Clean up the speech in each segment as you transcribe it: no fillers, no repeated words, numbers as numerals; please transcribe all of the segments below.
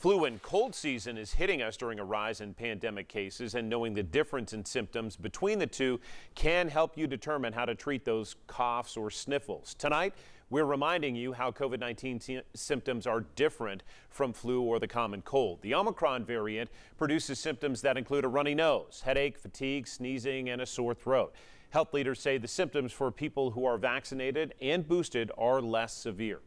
Flu and cold season is hitting us during a rise in pandemic cases, and knowing the difference in symptoms between the two can help you determine how to treat those coughs or sniffles. Tonight, we're reminding you how COVID-19 symptoms are different from flu or the common cold. The Omicron variant produces symptoms that include a runny nose, headache, fatigue, sneezing, and a sore throat. Health leaders say the symptoms for people who are vaccinated and boosted are less severe.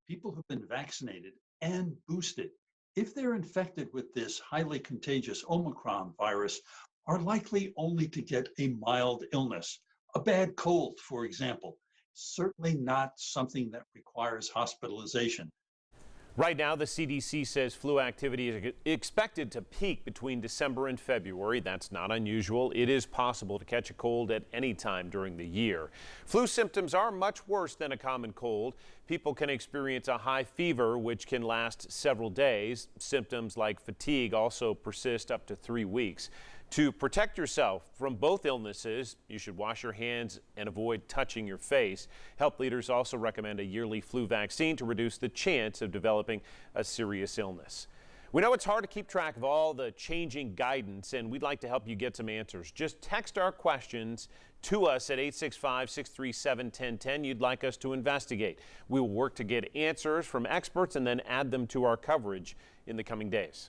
People who've been vaccinated and boosted, if they're infected with this highly contagious Omicron virus, are likely only to get a mild illness, a bad cold, for example. Certainly not something that requires hospitalization. Right now, the CDC says flu activity is expected to peak between December and February. That's not unusual. It is possible to catch a cold at any time during the year. Flu symptoms are much worse than a common cold. People can experience a high fever, which can last several days. Symptoms like fatigue also persist up to 3 weeks. To protect yourself from both illnesses, you should wash your hands and avoid touching your face. Health leaders also recommend a yearly flu vaccine to reduce the chance of developing a serious illness. We know it's hard to keep track of all the changing guidance, and we'd like to help you get some answers. Just text our questions to us at 865-637-1010 you'd like us to investigate. We will work to get answers from experts and then add them to our coverage in the coming days.